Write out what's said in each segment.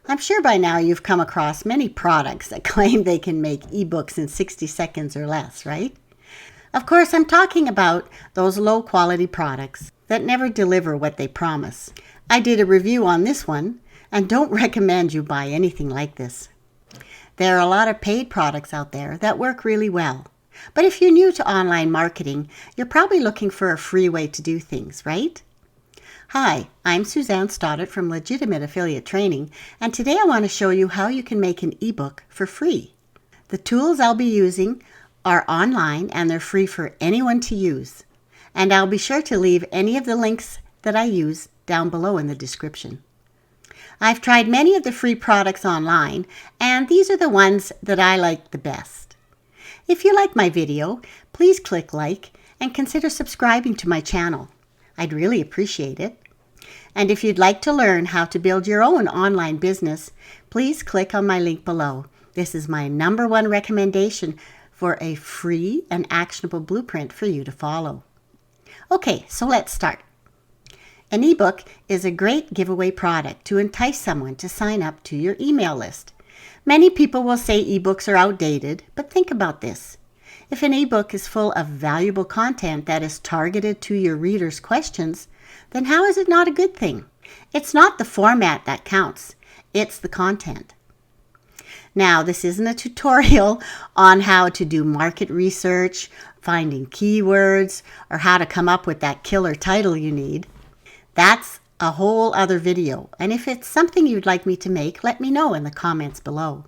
I'm sure by now you've come across many products that claim they can make ebooks in 60 seconds or less, right? Of course, I'm talking about those low-quality products that never deliver what they promise. I did a review on this one and don't recommend you buy anything like this. There are a lot of paid products out there that work really well. But if you're new to online marketing, you're probably looking for a free way to do things, right? Hi, I'm Suzanne Stoddart from Legitimate Affiliate Training, and today I want to show you how you can make an ebook for free. The tools I'll be using are online and they're free for anyone to use. And I'll be sure to leave any of the links that I use down below in the description. I've tried many of the free products online, and these are the ones that I like the best. If you like my video, please click like and consider subscribing to my channel. I'd really appreciate it. And if you'd like to learn how to build your own online business, please click on my link below. This is my #1 recommendation for a free and actionable blueprint for you to follow. Okay, so let's start. An ebook is a great giveaway product to entice someone to sign up to your email list. Many people will say ebooks are outdated, but think about this. If an ebook is full of valuable content that is targeted to your readers' questions, then how is it not a good thing? It's not the format that counts, it's the content. Now, this isn't a tutorial on how to do market research, finding keywords, or how to come up with that killer title you need. That's a whole other video, and if it's something you'd like me to make, let me know in the comments below.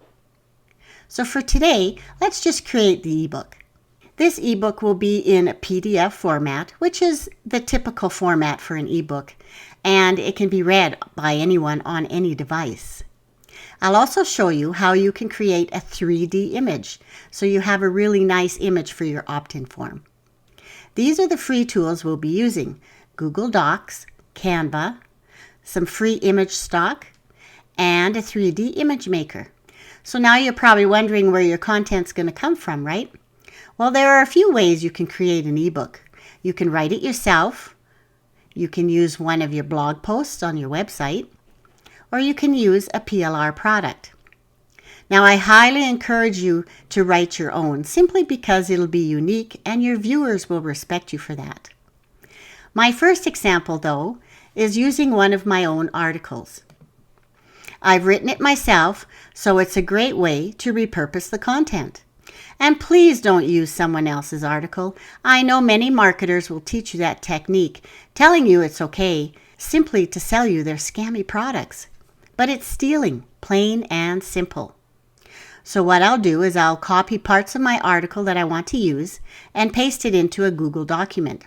So for today, let's just create the ebook. This ebook will be in a PDF format, which is the typical format for an ebook, and it can be read by anyone on any device. I'll also show you how you can create a 3D image, so you have a really nice image for your opt-in form. These are the free tools we'll be using: Google Docs, Canva, some free image stock, and a 3D image maker. So now you're probably wondering where your content's going to come from, right? Well, there are a few ways you can create an ebook. You can write it yourself, you can use one of your blog posts on your website, or you can use a PLR product. Now, I highly encourage you to write your own, simply because it'll be unique and your viewers will respect you for that. My first example, though, is using one of my own articles. I've written it myself, so it's a great way to repurpose the content. And please don't use someone else's article. I know many marketers will teach you that technique, telling you it's okay simply to sell you their scammy products. But it's stealing, plain and simple. So what I'll do is I'll copy parts of my article that I want to use and paste it into a Google document.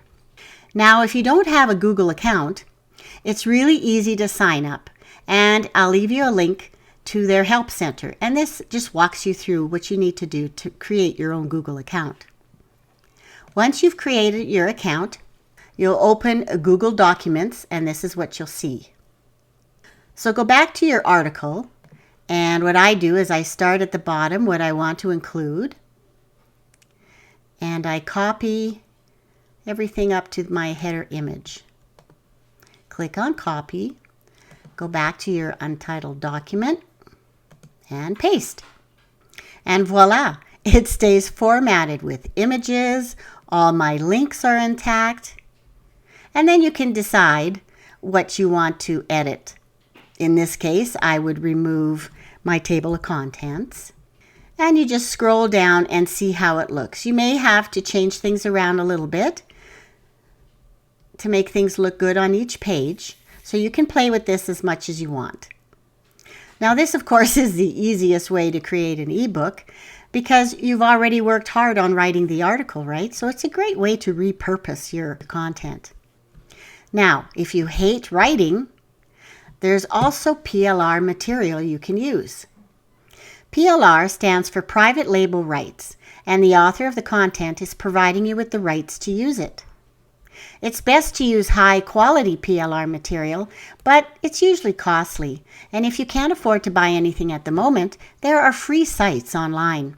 Now, if you don't have a Google account, it's really easy to sign up, and I'll leave you a link to their help center, and this just walks you through what you need to do to create your own Google account. Once you've created your account, you'll open Google Documents, and this is what you'll see. So go back to your article, and what I do is I start at the bottom what I want to include, and I copy everything up to my header image. Click on Copy, go back to your untitled document, and paste. And voila, it stays formatted with images, all my links are intact, and then you can decide what you want to edit. In this case, I would remove my table of contents, and you just scroll down and see how it looks. You may have to change things around a little bit to make things look good on each page, so you can play with this as much as you want. Now, this, of course, is the easiest way to create an ebook because you've already worked hard on writing the article, right? So it's a great way to repurpose your content. Now, if you hate writing, there's also PLR material you can use. PLR stands for Private Label Rights, and the author of the content is providing you with the rights to use it. It's best to use high-quality PLR material, but it's usually costly. And if you can't afford to buy anything at the moment, there are free sites online.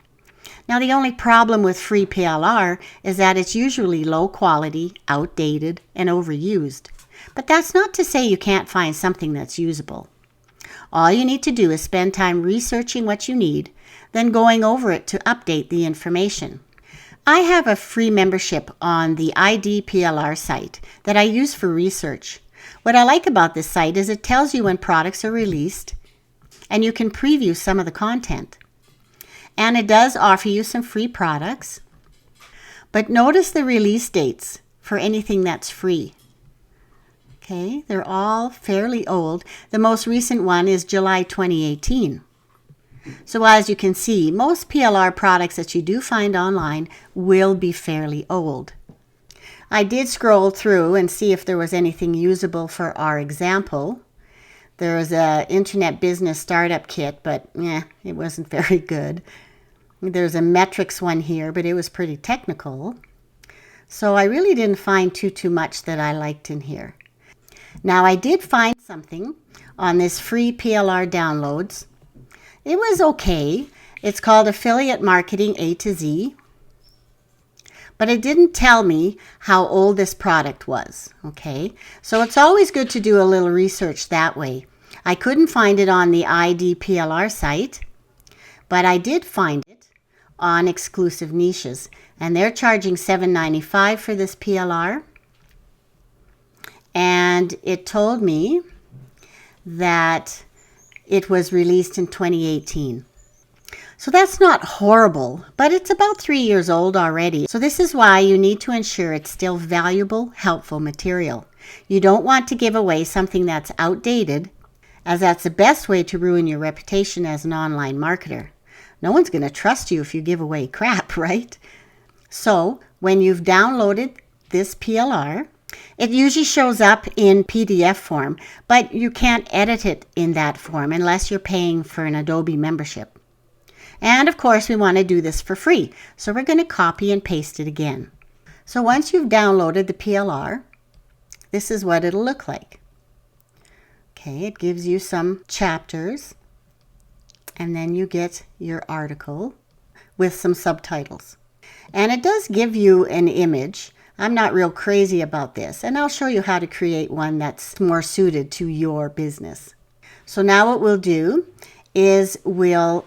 Now, the only problem with free PLR is that it's usually low quality, outdated, and overused. But that's not to say you can't find something that's usable. All you need to do is spend time researching what you need, then going over it to update the information. I have a free membership on the IDPLR site that I use for research. What I like about this site is it tells you when products are released, and you can preview some of the content. And it does offer you some free products. But notice the release dates for anything that's free. Okay, they're all fairly old. The most recent one is July 2018. So as you can see, most PLR products that you do find online will be fairly old. I did scroll through and see if there was anything usable for our example. There was an internet business startup kit, but it wasn't very good. There's a metrics one here, but it was pretty technical. So I really didn't find too much that I liked in here. Now I did find something on this free PLR downloads. It was okay. It's called Affiliate Marketing A to Z. But it didn't tell me how old this product was. Okay, so it's always good to do a little research that way. I couldn't find it on the IDPLR site, but I did find it on Exclusive Niches. And they're charging $7.95 for this PLR. And it told me that it was released in 2018. So that's not horrible, but it's about 3 years old already. So this is why you need to ensure it's still valuable, helpful material. You don't want to give away something that's outdated, as that's the best way to ruin your reputation as an online marketer. No one's going to trust you if you give away crap, right? So when you've downloaded this PLR, it usually shows up in PDF form, but you can't edit it in that form unless you're paying for an Adobe membership. And of course, we want to do this for free, so we're going to copy and paste it again. So once you've downloaded the PLR, this is what it'll look like. Okay, it gives you some chapters, and then you get your article with some subtitles. And it does give you an image. I'm not real crazy about this, and I'll show you how to create one that's more suited to your business. So now what we'll do is we'll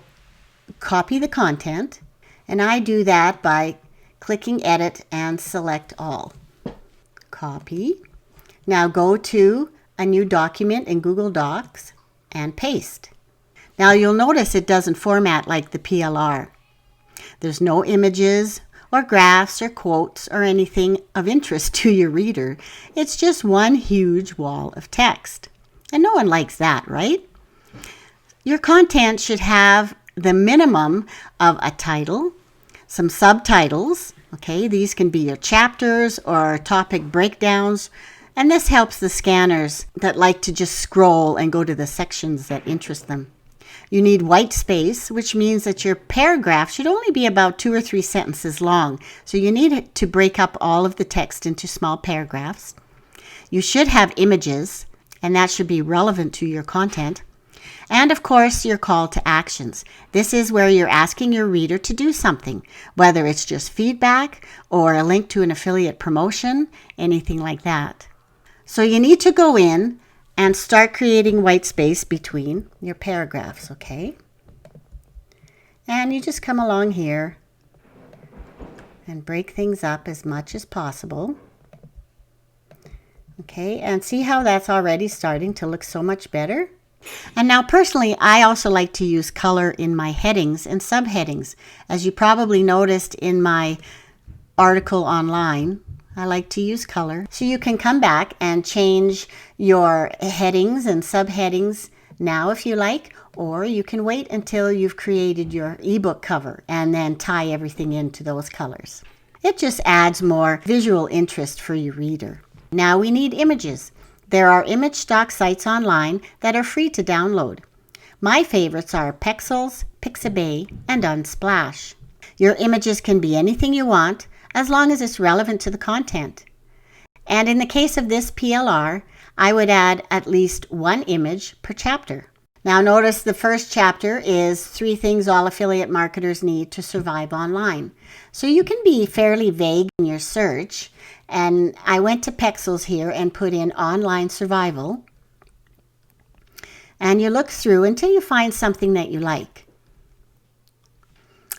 copy the content, and I do that by clicking Edit and Select All. Copy. Now go to a new document in Google Docs and paste. Now you'll notice it doesn't format like the PLR. There's no images or graphs or quotes or anything of interest to your reader. It's just one huge wall of text. And no one likes that, right? Your content should have the minimum of a title, some subtitles. Okay, these can be your chapters or topic breakdowns. And this helps the scanners that like to just scroll and go to the sections that interest them. You need white space, which means that your paragraph should only be about 2 or 3 sentences long. So you need to break up all of the text into small paragraphs. You should have images, and that should be relevant to your content. And of course, your call to actions. This is where you're asking your reader to do something, whether it's just feedback or a link to an affiliate promotion, anything like that. So you need to go in and start creating white space between your paragraphs, okay? And you just come along here and break things up as much as possible. Okay, and see how that's already starting to look so much better? And now personally, I also like to use color in my headings and subheadings. As you probably noticed in my article online, I like to use color. So you can come back and change your headings and subheadings now if you like, or you can wait until you've created your ebook cover and then tie everything into those colors. It just adds more visual interest for your reader. Now we need images. There are image stock sites online that are free to download. My favorites are Pexels, Pixabay, and Unsplash. Your images can be anything you want, as long as it's relevant to the content. And in the case of this PLR, I would add at least 1 image per chapter. Now notice the first chapter is 3 things all affiliate marketers need to survive online. So you can be fairly vague in your search. And I went to Pexels here and put in online survival. and you look through until you find something that you like.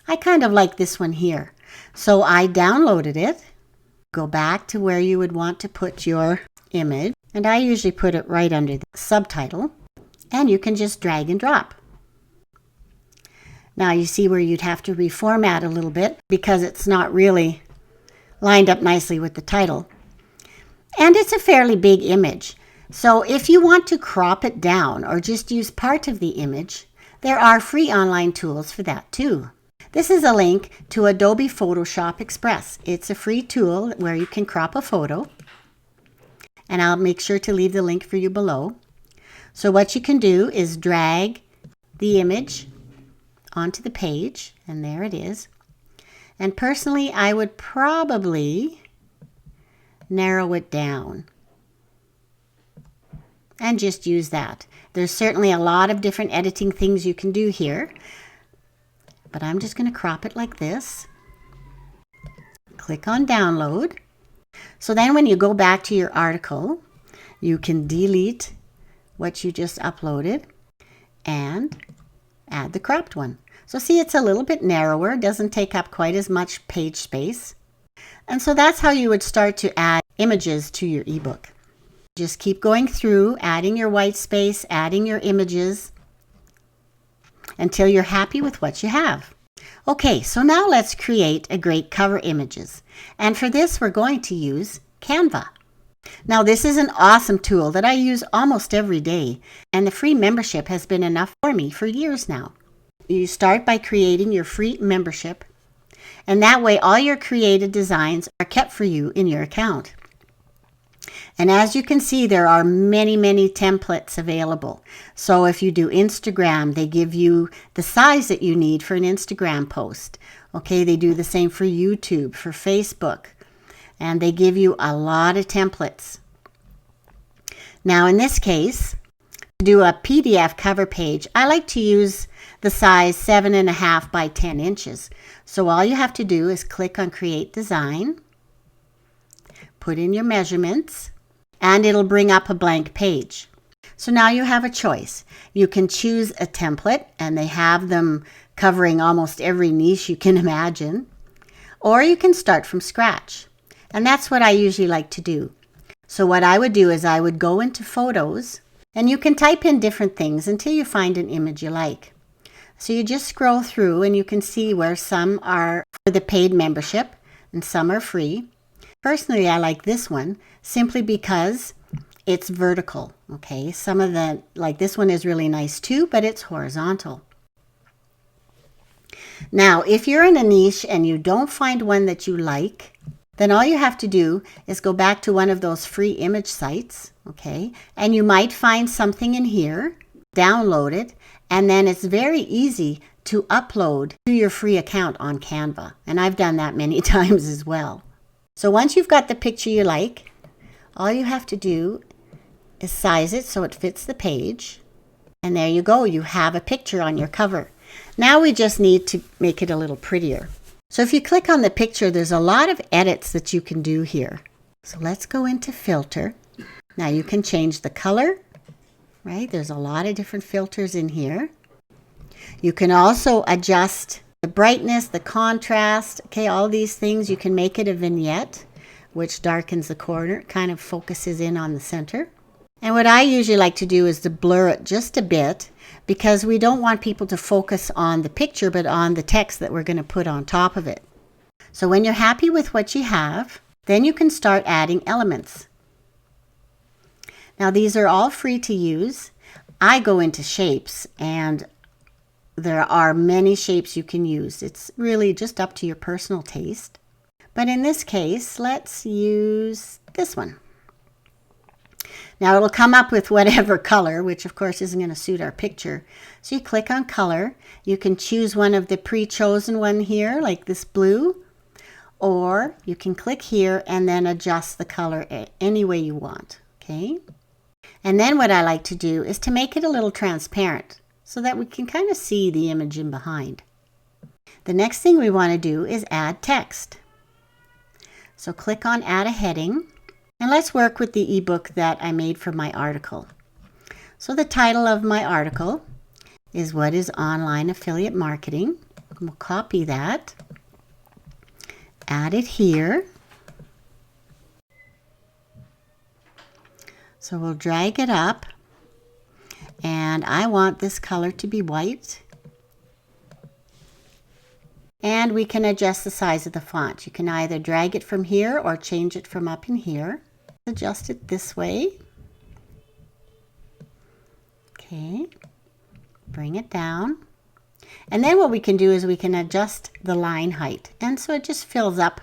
I kind of like this one here, so I downloaded it. Go back to where you would want to put your image, and I usually put it right under the subtitle, and you can just drag and drop. Now you see where you'd have to reformat a little bit because it's not really lined up nicely with the title. And it's a fairly big image. So if you want to crop it down or just use part of the image, there are free online tools for that too. This is a link to Adobe Photoshop Express. It's a free tool where you can crop a photo. And I'll make sure to leave the link for you below. So what you can do is drag the image onto the page, and there it is. And personally, I would probably narrow it down and just use that. There's certainly a lot of different editing things you can do here, but I'm just going to crop it like this. Click on download. So then when you go back to your article, you can delete what you just uploaded and add the cropped one. So see, it's a little bit narrower, doesn't take up quite as much page space. And so that's how you would start to add images to your ebook. Just keep going through, adding your white space, adding your images until you're happy with what you have. Okay, so now let's create a great cover images. And for this, we're going to use Canva. Now, this is an awesome tool that I use almost every day, and the free membership has been enough for me for years now. You start by creating your free membership, and that way all your created designs are kept for you in your account. And as you can see, there are many, many templates available. So if you do Instagram, they give you the size that you need for an Instagram post. Okay, they do the same for YouTube, for Facebook, and they give you a lot of templates. Now in this case, to do a PDF cover page, I like to use the size 7.5 by 10 inches. So all you have to do is click on Create Design, put in your measurements, and it'll bring up a blank page. So now you have a choice. You can choose a template, and they have them covering almost every niche you can imagine, or you can start from scratch. And that's what I usually like to do. So what I would do is I would go into Photos, and you can type in different things until you find an image you like. So you just scroll through and you can see where some are for the paid membership and some are free. Personally, I like this one simply because it's vertical. Okay, some of the, like this one is really nice too, but it's horizontal. Now, if you're in a niche and you don't find one that you like, then all you have to do is go back to one of those free image sites, okay? And you might find something in here, download it, and then it's very easy to upload to your free account on Canva. And I've done that many times as well. So once you've got the picture you like, all you have to do is size it so it fits the page. And there you go, you have a picture on your cover. Now we just need to make it a little prettier. So if you click on the picture, there's a lot of edits that you can do here. So let's go into Filter. Now you can change the color, right? There's a lot of different filters in here. You can also adjust the brightness, the contrast, okay, all these things. You can make it a vignette, which darkens the corner, kind of focuses in on the center. And what I usually like to do is to blur it just a bit because we don't want people to focus on the picture but on the text that we're going to put on top of it. So when you're happy with what you have, then you can start adding elements. Now these are all free to use. I go into shapes and there are many shapes you can use. It's really just up to your personal taste. But in this case, let's use this one. Now it'll come up with whatever color, which of course isn't going to suit our picture. So you click on color. You can choose one of the pre-chosen one here, like this blue. Or you can click here and then adjust the color any way you want. Okay. And then what I like to do is to make it a little transparent so that we can kind of see the image in behind. The next thing we want to do is add text. So click on Add a Heading, and let's work with the ebook that I made for my article. So the title of my article is What is Online Affiliate Marketing? We'll copy that, add it here. So we'll drag it up, and I want this color to be white. And we can adjust the size of the font. You can either drag it from here or change it from up in here. Adjust it this way. Okay, bring it down. And then what we can do is we can adjust the line height. And so it just fills up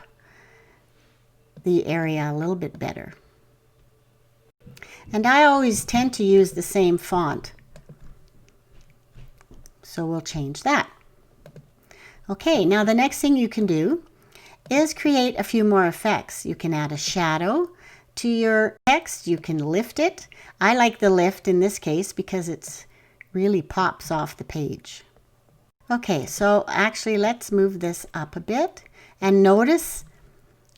the area a little bit better. And I always tend to use the same font. So we'll change that. Okay, now the next thing you can do is create a few more effects. You can add a shadow to your text. You can lift it. I like the lift in this case because it really pops off the page. Okay, so actually let's move this up a bit. And notice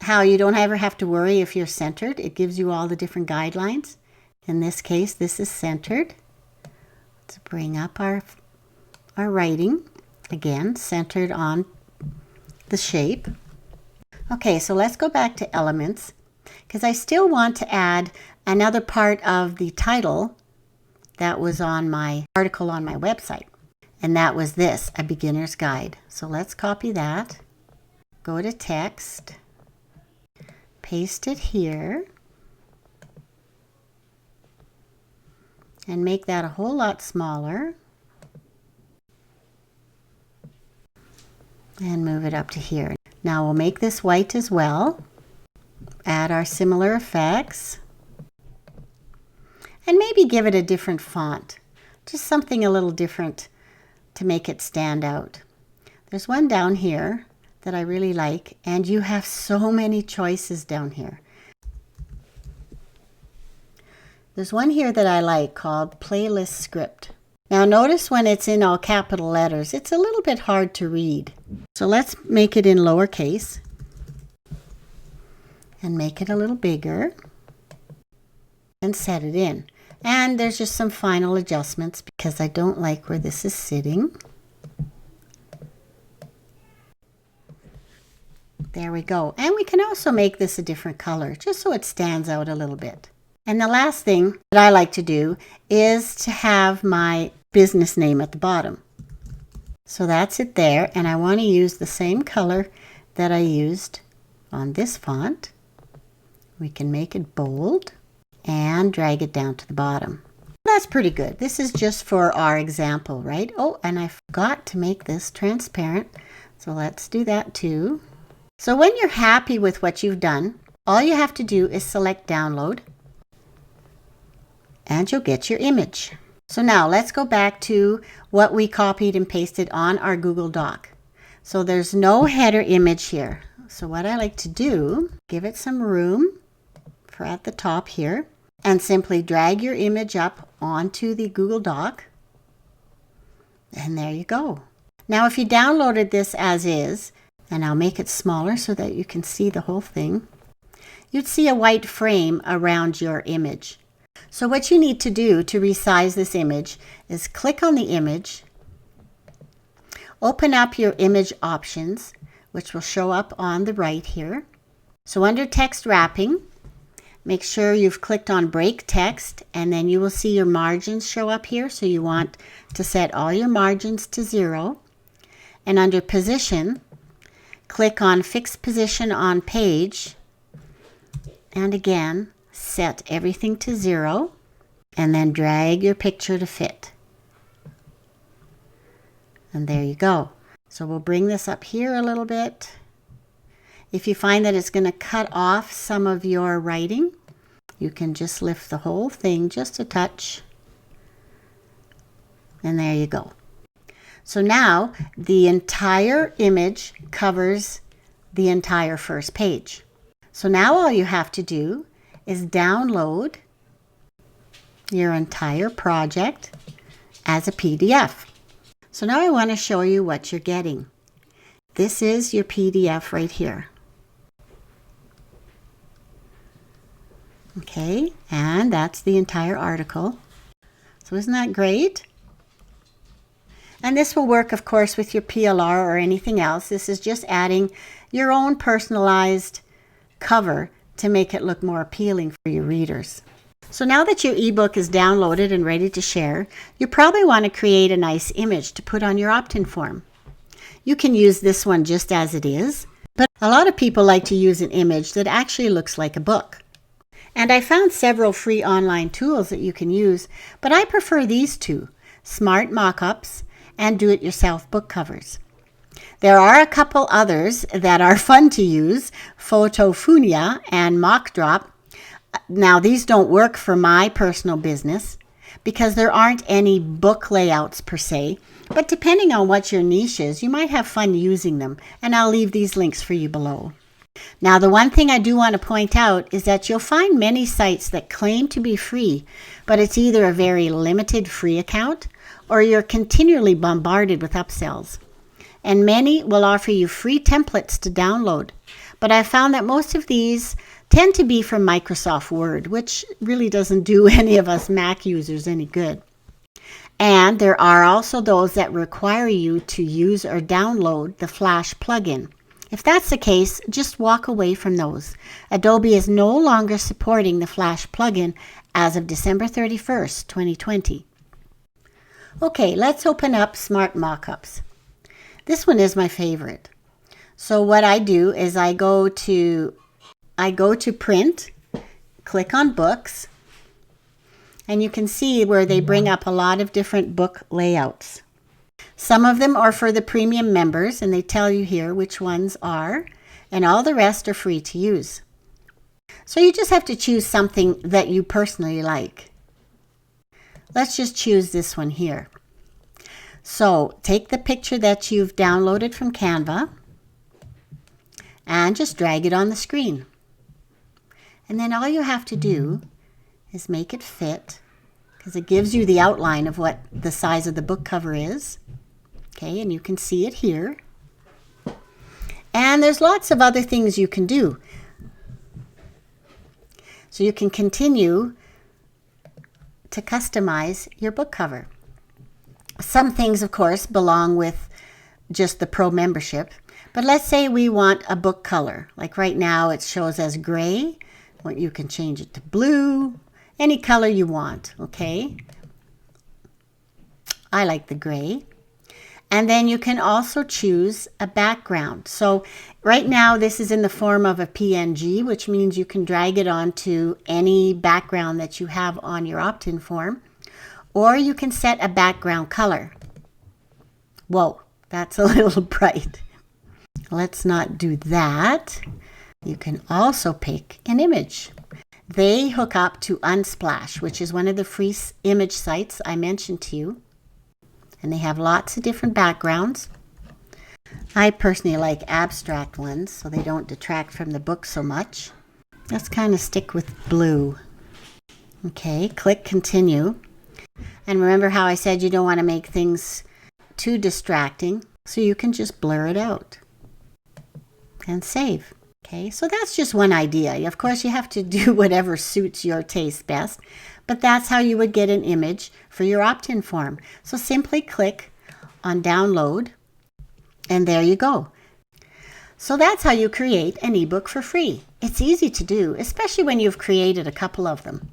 how you don't ever have to worry if you're centered. It gives you all the different guidelines. In this case, this is centered. Let's bring up our writing. Again, centered on the shape. Okay, so let's go back to elements, because I still want to add another part of the title that was on my article on my website. And that was this, a beginner's guide. So let's copy that. Go to text. Paste it here. And make that a whole lot smaller. And move it up to here. Now we'll make this white as well. Add our similar effects. And maybe give it a different font. Just something a little different to make it stand out. There's one down here that I really like, and you have so many choices down here. There's one here that I like called Playlist Script. Now notice when it's in all capital letters, it's a little bit hard to read. So let's make it in lowercase and make it a little bigger and set it in. And there's just some final adjustments because I don't like where this is sitting. There we go. And we can also make this a different color just so it stands out a little bit. And the last thing that I like to do is to have my business name at the bottom. So that's it there, and I want to use the same color that I used on this font. We can make it bold and drag it down to the bottom. That's pretty good. This is just for our example, right? Oh, and I forgot to make this transparent, so let's do that too. So when you're happy with what you've done, all you have to do is select download, and you'll get your image. So now let's go back to what we copied and pasted on our Google Doc. So there's no header image here. So what I like to do, give it some room for at the top here, and simply drag your image up onto the Google Doc. And there you go. Now if you downloaded this as is, and I'll make it smaller so that you can see the whole thing, you'd see a white frame around your image. So what you need to do to resize this image is click on the image, open up your image options, which will show up on the right here. So under text wrapping, make sure you've clicked on break text, and then you will see your margins show up here. So you want to set all your margins to 0. And under position, click on fixed position on page, and again, set everything to 0, and then drag your picture to fit. And there you go. So we'll bring this up here a little bit. If you find that it's going to cut off some of your writing, you can just lift the whole thing just a touch. And there you go. So now the entire image covers the entire first page. So now all you have to do is download your entire project as a PDF. So now I want to show you what you're getting. This is your PDF right here. Okay, and that's the entire article. So So isn't that great? And this will work, of course, with your PLR or anything else. This is just adding your own personalized cover to make it look more appealing for your readers. So now that your ebook is downloaded and ready to share, you probably want to create a nice image to put on your opt-in form. You can use this one just as it is, but a lot of people like to use an image that actually looks like a book. And I found several free online tools that you can use, but I prefer these two, Smart Mockups and Do-It-Yourself Book Covers. There are a couple others that are fun to use, Photofunia and MockDrop. Now, these don't work for my personal business because there aren't any book layouts per se, but depending on what your niche is, you might have fun using them, and I'll leave these links for you below. Now, the one thing I do want to point out is that you'll find many sites that claim to be free, but it's either a very limited free account or you're continually bombarded with upsells. And many will offer you free templates to download, but I found that most of these tend to be from Microsoft Word, which really doesn't do any of us Mac users any good. And there are also those that require you to use or download the Flash plugin. If that's the case, just walk away from those. Adobe is no longer supporting the Flash plugin as of December 31st, 2020. Okay, let's open up Smart Mockups. This one is my favorite. So what I do is I go to print, click on books, and you can see where they bring up a lot of different book layouts. Some of them are for the premium members, and they tell you here which ones are, and all the rest are free to use. So you just have to choose something that you personally like. Let's just choose this one here. So take the picture that you've downloaded from Canva and just drag it on the screen. And then all you have to do is make it fit, because it gives you the outline of what the size of the book cover is. Okay, and you can see it here. And there's lots of other things you can do. So you can continue to customize your book cover. Some things, of course, belong with just the pro membership. But let's say we want a book color. Like right now it shows as gray. Well, you can change it to blue, any color you want, okay? I like the gray. And then you can also choose a background. So right now this is in the form of a PNG, which means you can drag it onto any background that you have on your opt-in form. Or you can set a background color. Whoa, that's a little bright. Let's not do that. You can also pick an image. They hook up to Unsplash, which is one of the free image sites I mentioned to you. And they have lots of different backgrounds. I personally like abstract ones, so they don't detract from the book so much. Let's kind of stick with blue. Okay, click continue. And remember how I said you don't want to make things too distracting, so you can just blur it out and save. Okay, so that's just one idea. Of course, you have to do whatever suits your taste best, but that's how you would get an image for your opt-in form. So simply click on download, and there you go. So that's how you create an ebook for free. It's easy to do, especially when you've created a couple of them.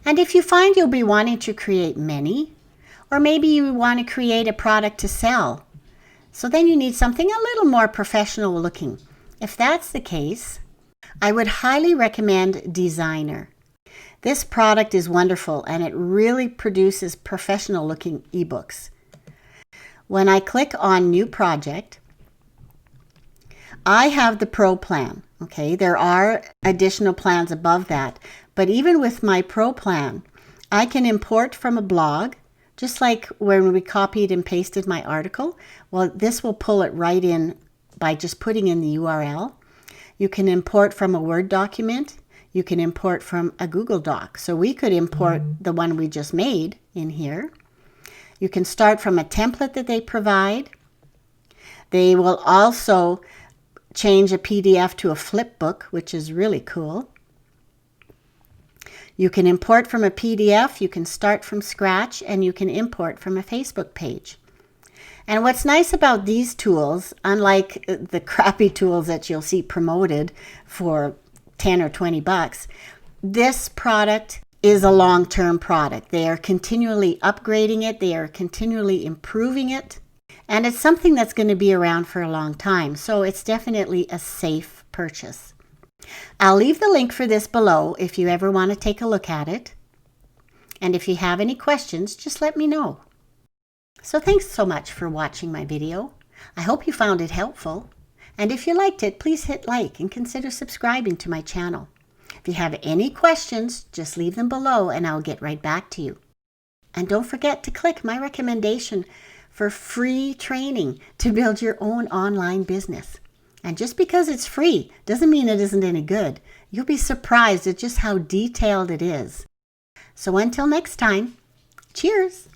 And if you find you'll be wanting to create many, or maybe you want to create a product to sell, so then you need something a little more professional looking. If that's the case, I would highly recommend Designrr. This product is wonderful and it really produces professional looking ebooks. When I click on New Project, I have the Pro plan. Okay, there are additional plans above that, but even with my Pro plan, I can import from a blog, just like when we copied and pasted my article. Well, this will pull it right in by just putting in the URL. You can import from a Word document. You can import from a Google Doc. So we could import the one we just made in here. You can start from a template that they provide. They will also change a PDF to a flip book, which is really cool. You can import from a PDF, you can start from scratch, and you can import from a Facebook page. And what's nice about these tools, unlike the crappy tools that you'll see promoted for 10 or 20 bucks, this product is a long-term product. They are continually upgrading it, they are continually improving it, and it's something that's going to be around for a long time. So it's definitely a safe purchase. I'll leave the link for this below if you ever want to take a look at it. And if you have any questions, just let me know. So thanks so much for watching my video. I hope you found it helpful. And if you liked it, please hit like and consider subscribing to my channel. If you have any questions, just leave them below and I'll get right back to you. And don't forget to click my recommendation for free training to build your own online business. And just because it's free doesn't mean it isn't any good. You'll be surprised at just how detailed it is. So until next time, cheers!